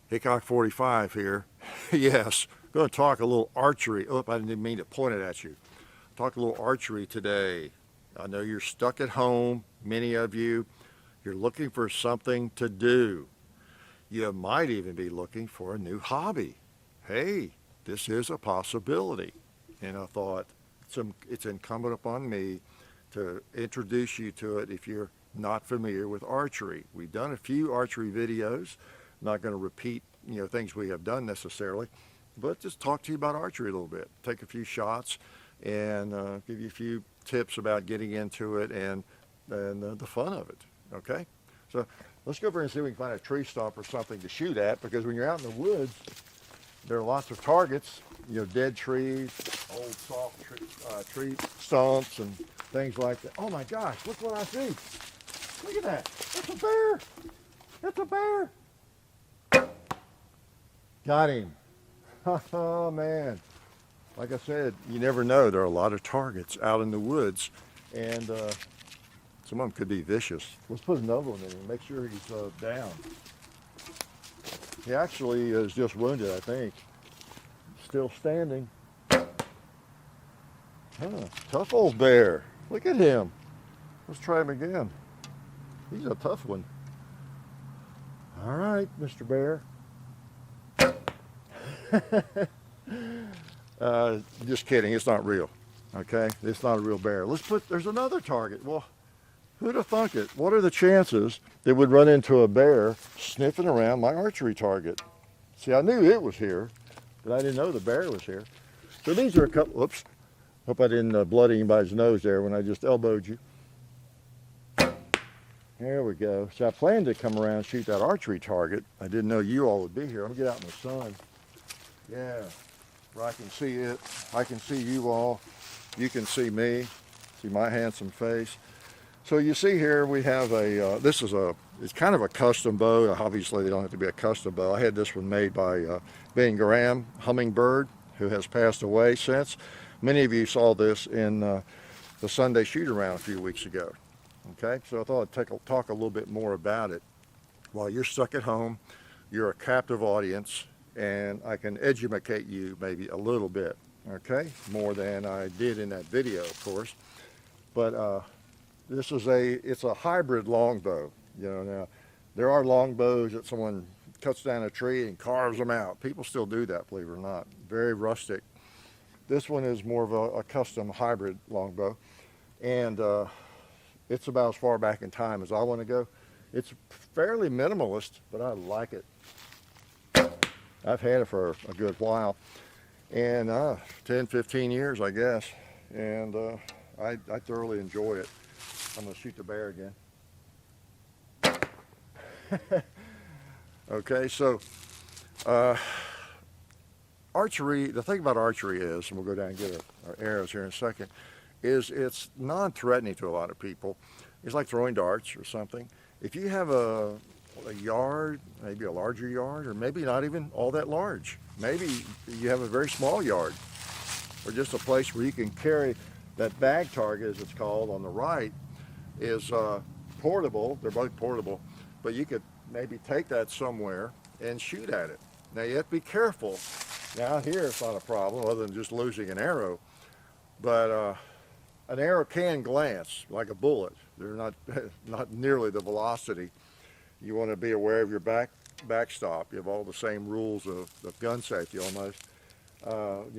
Hickok 45 here. Yes, going to talk a little archery. Oh, I didn't mean to point it at you. Talk a little archery today. I know you're stuck at home, many of you. You're looking for something to do. You might even be looking for a new hobby. Hey, this is a possibility. And I thought it's incumbent upon me to introduce you to it if you're not familiar with archery. We've done a few archery videos. I'm not going to repeat, things we have done necessarily, but just talk to you about archery a little bit. Take a few shots and give you a few tips about getting into it and the fun of it. Okay, so let's go over and see if we can find a tree stump or something to shoot at, because when you're out in the woods, there are lots of targets. Dead trees, old soft tree stumps, and things like that. Oh my gosh! Look what I see! Look at that! That's a bear! That's a bear! Got him! Oh man! Like I said, you never know. There are a lot of targets out in the woods, and some of them could be vicious. Let's put another one in and make sure he's down. He actually is just wounded, I think. Still standing. Tough old bear. Look at him. Let's try him again. He's a tough one. All right, Mr. Bear. Just kidding. It's not real. Okay? It's not a real bear. There's another target. Well, who'd have thunk it? What are the chances that we'd run into a bear sniffing around my archery target? See, I knew it was here, but I didn't know the bear was here. So these are a couple, oops, hope I didn't blood anybody's nose there when I just elbowed you. There we go. So I planned to come around and shoot that archery target. I didn't know you all would be here. I'm gonna get out in the sun. Yeah, where I can see it. I can see you all. You can see me, see my handsome face. So you see here we have it's kind of a custom bow. Obviously they don't have to be a custom bow. I had this one made by Ben Graham, Hummingbird, who has passed away since. Many of you saw this in the Sunday shoot around a few weeks ago. Okay, so I thought I'd talk a little bit more about it. While you're stuck at home, you're a captive audience, and I can educate you maybe a little bit, okay? More than I did in that video, of course. But it's a hybrid longbow. Now there are longbows that someone cuts down a tree and carves them out. People still do that, believe it or not. Very rustic. This one is more of a custom hybrid longbow, and it's about as far back in time as I want to go. It's fairly minimalist, but I like it. I've had it for a good while, and 10, 15 years, I guess, and I thoroughly enjoy it. I'm going to shoot the bear again. Okay, so archery, the thing about archery is, and we'll go down and get our arrows here in a second, is it's non-threatening to a lot of people. It's like throwing darts or something. If you have a yard, maybe a larger yard, or maybe not even all that large, maybe you have a very small yard, or just a place where you can carry that bag target, as it's called, on the right, is portable. They're both portable, but you could maybe take that somewhere and shoot at it. Now you have to be careful. Now out here it's not a problem other than just losing an arrow, but an arrow can glance like a bullet. They're not nearly the velocity. You want to be aware of your backstop. You have all the same rules of gun safety almost.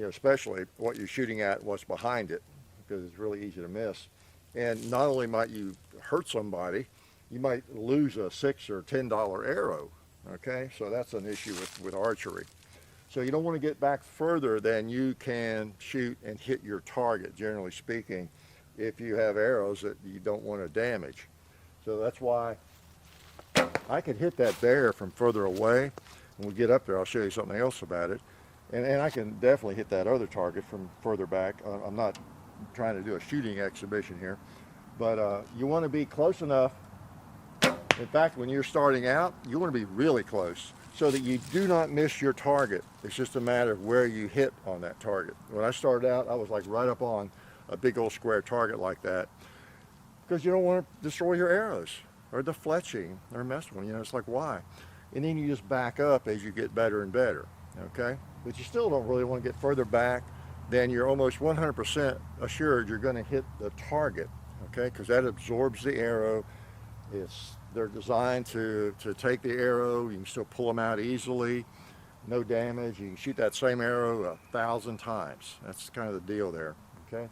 Especially what you're shooting at, what's behind it, because it's really easy to miss. And not only might you hurt somebody, you might lose a $6 or $10 arrow. Okay, so that's an issue with archery. So you don't want to get back further than you can shoot and hit your target, generally speaking, if you have arrows that you don't want to damage. So that's why I could hit that bear from further away. When we get up there, I'll show you something else about it. And I can definitely hit that other target from further back. I'm not trying to do a shooting exhibition here, but you want to be close enough. In fact, when you're starting out, you want to be really close so that you do not miss your target. It's just a matter of where you hit on that target. When I started out, I was like right up on a big old square target like that, because you don't want to destroy your arrows or the fletching or mess with them. It's like, why? and then you just back up as you get better and better, okay? But you still don't really want to get further back than you're almost 100% assured you're going to hit the target, okay? Because that absorbs the arrow. They're designed to take the arrow. You can still pull them out easily, no damage. You can shoot that same arrow 1,000 times. That's kind of the deal there, okay?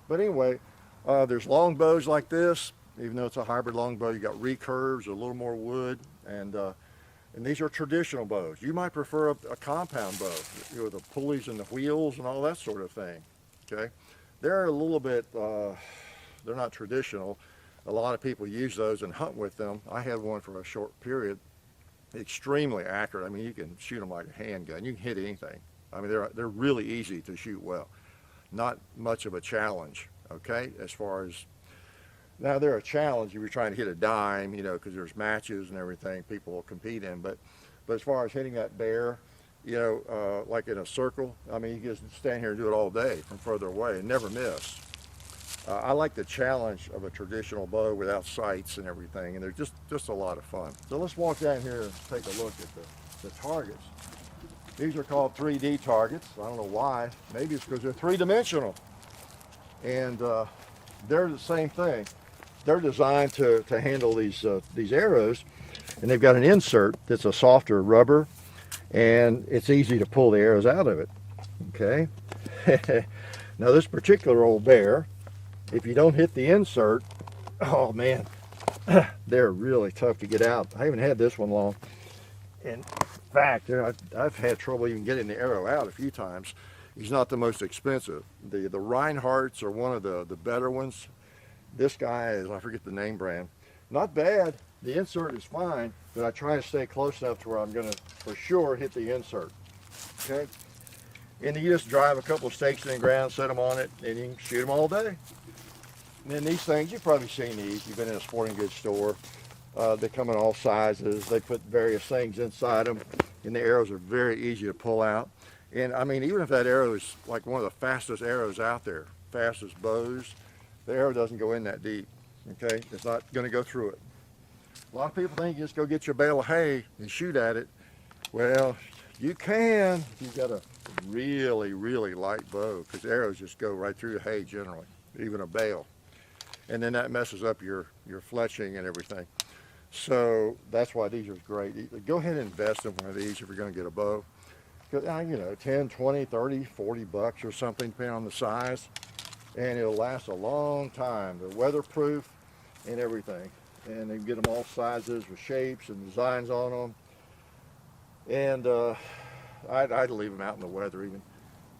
But anyway, there's long bows like this. Even though it's a hybrid longbow, you got recurves, a little more wood, and these are traditional bows. You might prefer a compound bow, with the pulleys and the wheels and all that sort of thing. Okay, they're a little bit, they're not traditional. A lot of people use those and hunt with them. I had one for a short period. Extremely accurate. I mean, you can shoot them like a handgun. You can hit anything. I mean, they're really easy to shoot well. Not much of a challenge. Okay, as far as now, they're a challenge if you're trying to hit a dime, you know, because there's matches and everything people will compete in. But as far as hitting that bear, you know, like in a circle, I mean, you just stand here and do it all day from further away and never miss. I like the challenge of a traditional bow without sights and everything, and they're just a lot of fun. So let's walk down here and take a look at the targets. These are called 3D targets. I don't know why. Maybe it's because they're three-dimensional. And they're the same thing. They're designed to handle these arrows, and they've got an insert that's a softer rubber, and it's easy to pull the arrows out of it. Okay. Now this particular old bear, if you don't hit the insert, oh man, they're really tough to get out. I haven't had this one long. In fact, I've had trouble even getting the arrow out a few times. He's not the most expensive. The Reinhardts are one of the better ones. This guy is, I forget the name brand. Not bad. The insert is fine, but I try to stay close enough to where I'm going to, for sure, hit the insert. Okay? And you just drive a couple of stakes in the ground, set them on it, and you can shoot them all day. And then these things, you've probably seen these. You've been in a sporting goods store. They come in all sizes. They put various things inside them, and the arrows are very easy to pull out. And I mean, even if that arrow is like one of the fastest arrows out there, fastest bows, the arrow doesn't go in that deep, okay? It's not going to go through it. A lot of people think you just go get your bale of hay and shoot at it. Well, you can if you've got a really, really light bow, because arrows just go right through the hay generally, even a bale. And then that messes up your fletching and everything. So that's why these are great. Go ahead and invest in one of these if you're going to get a bow. You know, 10, 20, 30, 40 bucks or something, depending on the size. And it'll last a long time. They're weatherproof and everything. And they can get them all sizes with shapes and designs on them. And I'd leave them out in the weather even.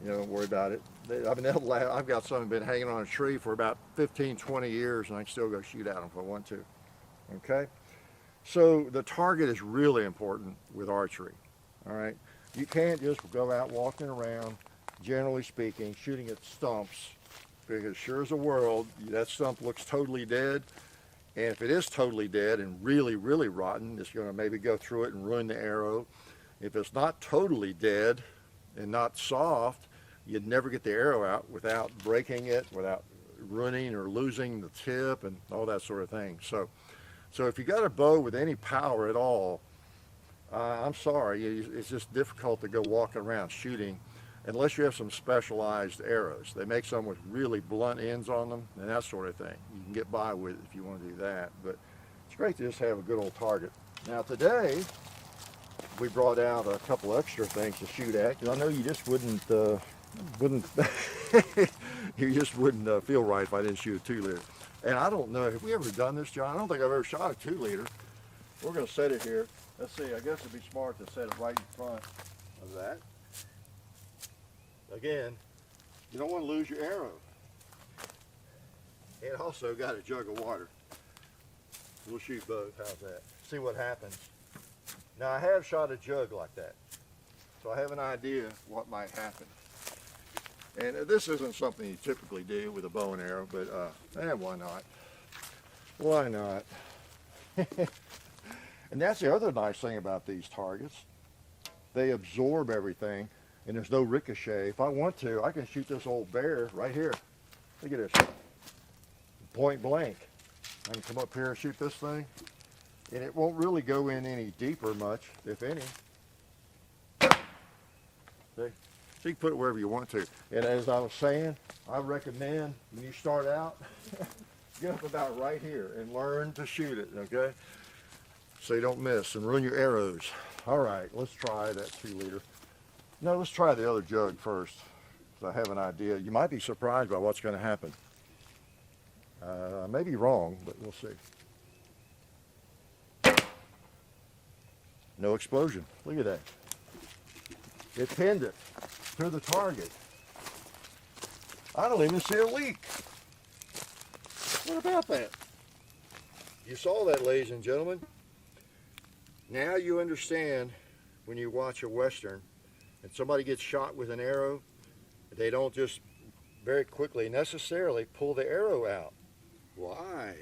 You know, don't worry about it. I've got some been hanging on a tree for about 15, 20 years, and I can still go shoot at them if I want to. Okay? So the target is really important with archery. All right? You can't just go out walking around, generally speaking, shooting at stumps, because sure as a world, that stump looks totally dead. And if it is totally dead and really, really rotten, it's going to maybe go through it and ruin the arrow. If it's not totally dead and not soft, you'd never get the arrow out without breaking it, without ruining or losing the tip and all that sort of thing. So if you got a bow with any power at all, I'm sorry, it's just difficult to go walking around shooting unless you have some specialized arrows. They make some with really blunt ends on them and that sort of thing. You can get by with it if you want to do that, but it's great to just have a good old target. Now today, we brought out a couple extra things to shoot at, because I know you just wouldn't you just wouldn't feel right if I didn't shoot a 2-liter. And I don't know, have we ever done this, John? I don't think I've ever shot a 2-liter. We're going to set it here. Let's see, I guess it'd be smart to set it right in front of that. Again, you don't want to lose your arrow. And also got a jug of water. We'll shoot both, how's that? See what happens. Now I have shot a jug like that, so I have an idea what might happen. And this isn't something you typically do with a bow and arrow, but why not? Why not? And that's the other nice thing about these targets. They absorb everything, and there's no ricochet. If I want to, I can shoot this old bear right here. Look at this. Point blank. I can come up here and shoot this thing, and it won't really go in any deeper much, if any. See? So you can put it wherever you want to. And as I was saying, I recommend when you start out, get up about right here and learn to shoot it, okay? So you don't miss and ruin your arrows. All right, let's try that 2-liter. No, let's try the other jug first, because I have an idea. You might be surprised by what's going to happen. I may be wrong, but we'll see. No explosion. Look at that. It pinned it to the target. I don't even see a leak. What about that? You saw that, ladies and gentlemen. Now you understand when you watch a Western and somebody gets shot with an arrow, they don't just very quickly necessarily pull the arrow out. Why?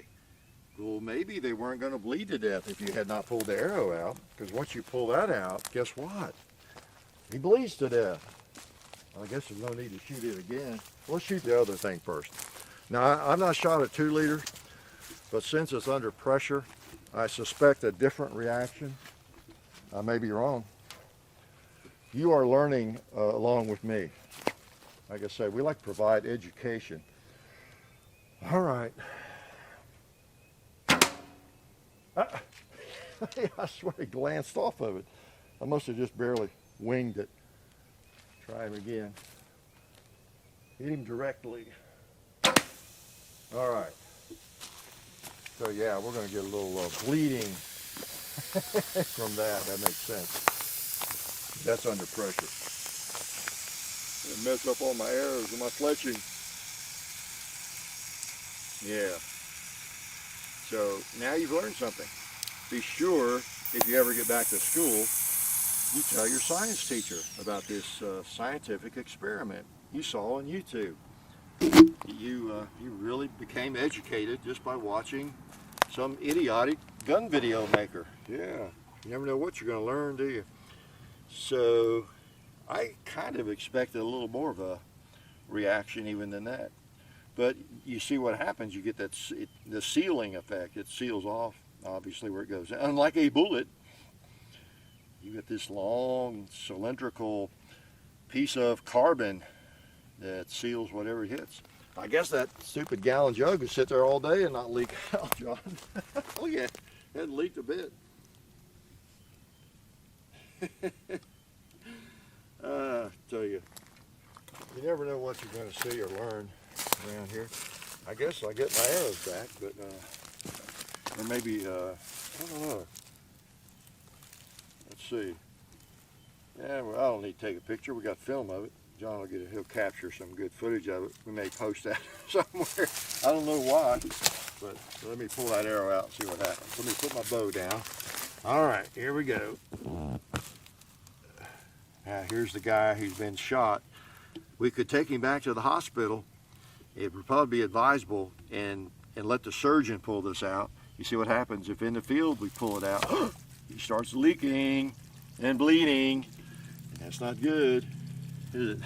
Well, maybe they weren't going to bleed to death if you had not pulled the arrow out, because once you pull that out, guess what? He bleeds to death. I guess there's no need to shoot it again. Let's shoot the other thing first. Now, I've not shot a 2-liter, but since it's under pressure, I suspect a different reaction. I may be wrong. You are learning along with me. Like I said, we like to provide education. All right. I swear he glanced off of it. I must have just barely winged it. Try him again. Hit him directly. All right. So yeah, we're going to get a little bleeding from that. That makes sense. That's under pressure. It mess up all my arrows and my fletching. Yeah. So now you've learned something. Be sure, if you ever get back to school, you tell your science teacher about this scientific experiment you saw on YouTube. You really became educated just by watching some idiotic gun video maker. Yeah, you never know what you're going to learn, do you? So I kind of expected a little more of a reaction even than that. But you see what happens, you get that the sealing effect. It seals off, obviously, where it goes. Unlike a bullet, you get this long cylindrical piece of carbon that seals whatever it hits. I guess that stupid gallon jug would sit there all day and not leak out, John. Oh yeah, it hadn't leaked a bit. I tell you, you never know what you're going to see or learn around here. I guess I'll get my arrows back, but or maybe I don't know. Let's see. Yeah, well, I don't need to take a picture. We got film of it. John will get it. He'll capture some good footage of it. We may post that somewhere. I don't know why, but let me pull that arrow out and see what happens. Let me put my bow down. All right, here we go. Now, here's the guy who's been shot. We could take him back to the hospital. It would probably be advisable and let the surgeon pull this out. You see what happens if in the field we pull it out. He starts leaking and bleeding. And that's not good, is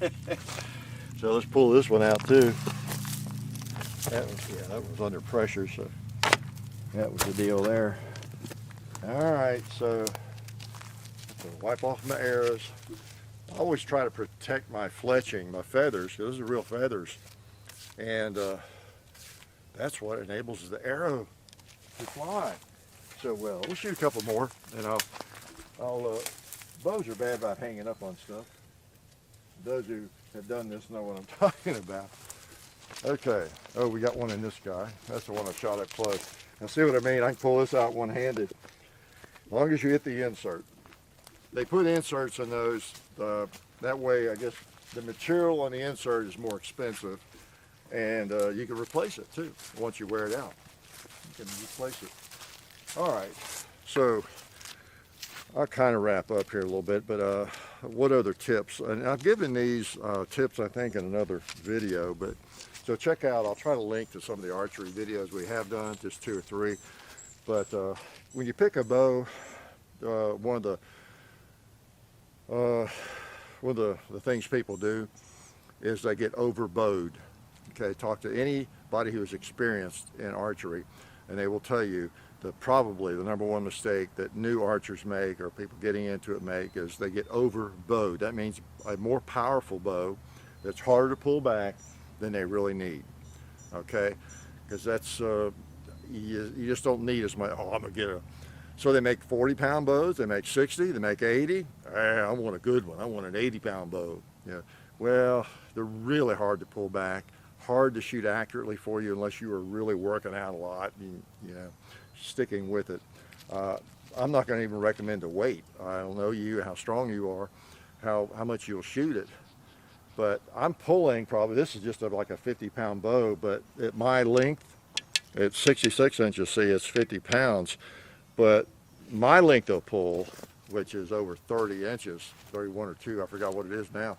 it? So let's pull this one out too. That was under pressure, so that was the deal there. All right, so wipe off my arrows. I always try to protect my fletching, my feathers, because those are real feathers. And that's what enables the arrow to fly so well. We'll shoot a couple more, and bows are bad about hanging up on stuff. Those who have done this know what I'm talking about. Okay, oh, we got one in this guy. That's the one I shot up close. Now see what I mean? I can pull this out one-handed, as long as you hit the insert. They put inserts in those, that way I guess the material on the insert is more expensive, and you can replace it too once you wear it out. You can replace it. All right, so I'll kind of wrap up here a little bit, but what other tips? And I've given these tips, I think, in another video, but so check out, I'll try to link to some of the archery videos we have done, just 2 or 3. But when you pick a bow, one of the things people do is they get overbowed. Okay, talk to anybody who's experienced in archery, and they will tell you probably the number one mistake that new archers make, or people getting into it make, is they get over bowed. That means a more powerful bow that's harder to pull back than they really need. Okay, because that's you just don't need as much. Oh, I'm gonna get a. So they make 40-pound bows. They make 60. They make 80. I want a good one. I want an 80-pound bow. Yeah. Well, they're really hard to pull back, hard to shoot accurately for you unless you are really working out a lot. You know, sticking with it. I'm not going to even recommend a weight. I don't know you, how strong you are, how much you'll shoot it. But I'm pulling probably, this is just like a 50-pound bow, but at my length, it's 66 inches, see, it's 50 pounds. But my length of pull, which is over 30 inches, 31 or 2, I forgot what it is now,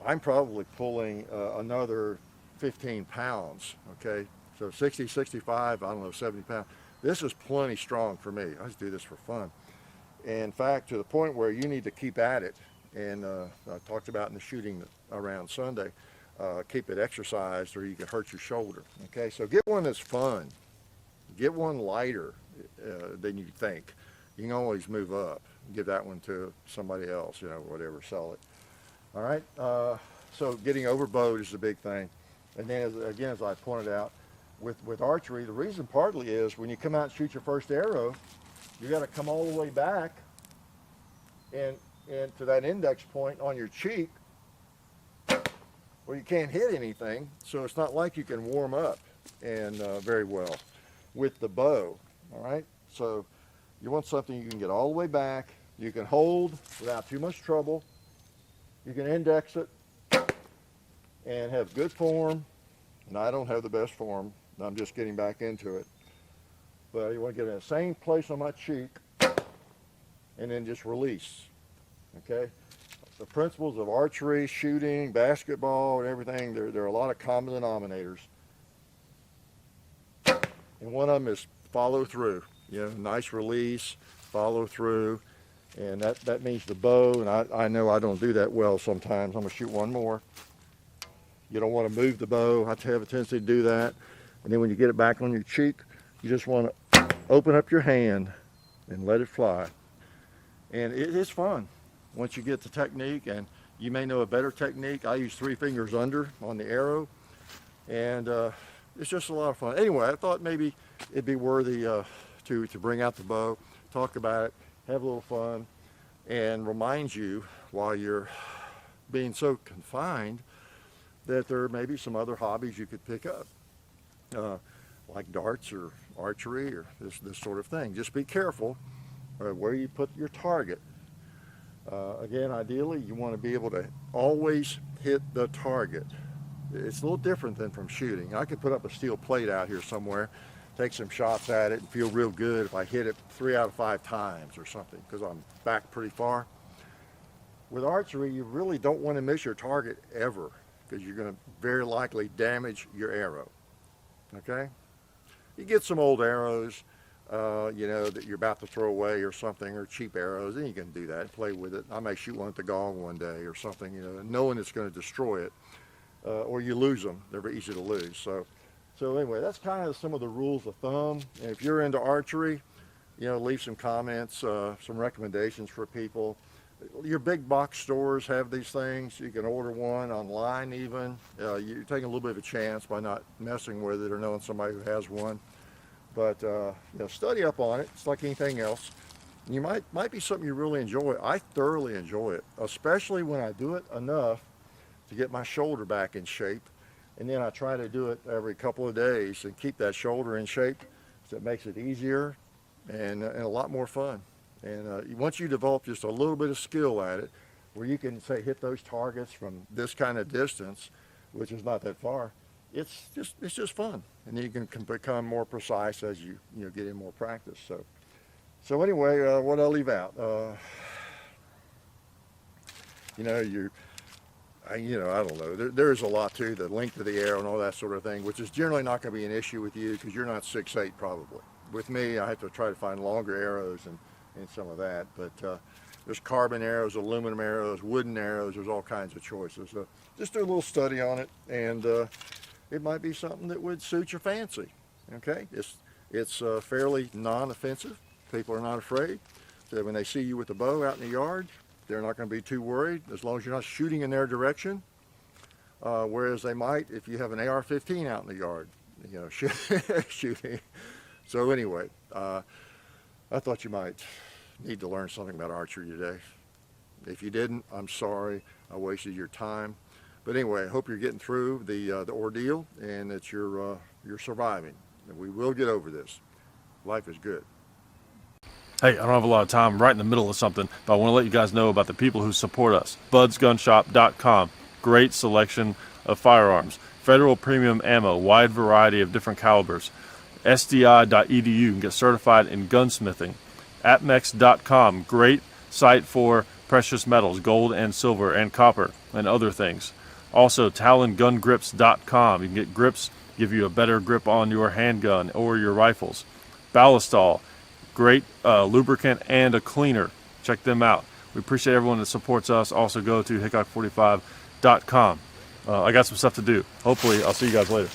I'm probably pulling another 15 pounds, okay? So 60, 65, I don't know, 70 pounds. This is plenty strong for me. I just do this for fun. In fact, to the point where you need to keep at it, and I talked about in the shooting around Sunday, keep it exercised or you can hurt your shoulder, okay? So get one that's fun. Get one lighter than you think. You can always move up, give that one to somebody else, you know, whatever, sell it. All right, so getting overbowed is the big thing. And then, again, as I pointed out, with archery, the reason partly is when you come out and shoot your first arrow, you got to come all the way back and to that index point on your cheek where you can't hit anything, so it's not like you can warm up and very well with the bow. All right, so you want something you can get all the way back, you can hold without too much trouble, you can index it and have good form. And I don't have the best form, I'm just getting back into it, but you want to get in the same place on my cheek and then just release. Okay, the principles of archery, shooting, basketball, and everything, there are a lot of common denominators, and one of them is follow through. You know, nice release, follow through, and that means the bow, and I know I don't do that well sometimes. I'm going to shoot one more. You don't want to move the bow. I have a tendency to do that, and then when you get it back on your cheek, you just want to open up your hand and let it fly, and it is fun once you get the technique. And you may know a better technique. I use 3 fingers under on the arrow, and it's just a lot of fun. Anyway, I thought maybe it'd be worthy to bring out the bow, talk about it, have a little fun, and remind you while you're being so confined that there may be some other hobbies you could pick up, like darts or archery or this sort of thing. Just be careful where you put your target. Again, ideally, you want to be able to always hit the target. It's a little different than from shooting. I could put up a steel plate out here somewhere, take some shots at it, and feel real good if I hit it 3 out of 5 times or something, because I'm back pretty far. With archery, you really don't want to miss your target ever, because you're going to very likely damage your arrow. Okay? You get some old arrows, you know, that you're about to throw away or something, or cheap arrows, and you can do that, play with it. I may shoot one at the gong one day or something, you know, knowing it's going to destroy it. Or you lose them. They're very easy to lose. So anyway, that's kind of some of the rules of thumb. And if you're into archery, you know, leave some comments, some recommendations for people. Your big box stores have these things. You can order one online even. You're taking a little bit of a chance by not messing with it or knowing somebody who has one. But you know, study up on it. It's like anything else. You might be something you really enjoy. I thoroughly enjoy it, especially when I do it enough to get my shoulder back in shape. And then I try to do it every couple of days and keep that shoulder in shape, so it makes it easier and a lot more fun. And once you develop just a little bit of skill at it, where you can say hit those targets from this kind of distance, which is not that far, it's just fun. And then you can become more precise as you get in more practice. So anyway, what I'll leave out, I don't know. There's a lot to the length of the arrow and all that sort of thing, which is generally not going to be an issue with you because you're not 6'8" probably. With me, I have to try to find longer arrows and some of that. But there's carbon arrows, aluminum arrows, wooden arrows. There's all kinds of choices. So just do a little study on it, and it might be something that would suit your fancy. Okay, It's fairly non-offensive. People are not afraid. So when they see you with a bow out in the yard, they're not going to be too worried as long as you're not shooting in their direction. Whereas they might if you have an AR-15 out in the yard, you know, shooting. So anyway, I thought you might need to learn something about archery today. If you didn't, I'm sorry. I wasted your time. But anyway, I hope you're getting through the ordeal and that you're surviving. And we will get over this. Life is good. Hey, I don't have a lot of time. I'm right in the middle of something, but I want to let you guys know about the people who support us. BudsGunShop.com. Great selection of firearms. Federal premium ammo, wide variety of different calibers. SDI.edu, you can get certified in gunsmithing. Apmex.com, great site for precious metals, gold and silver and copper and other things. Also, TalonGunGrips.com, you can get grips, give you a better grip on your handgun or your rifles. Ballistol, great lubricant and a cleaner. Check them out. We appreciate everyone that supports us. Also go to Hickok45.com. I got some stuff to do. Hopefully, I'll see you guys later.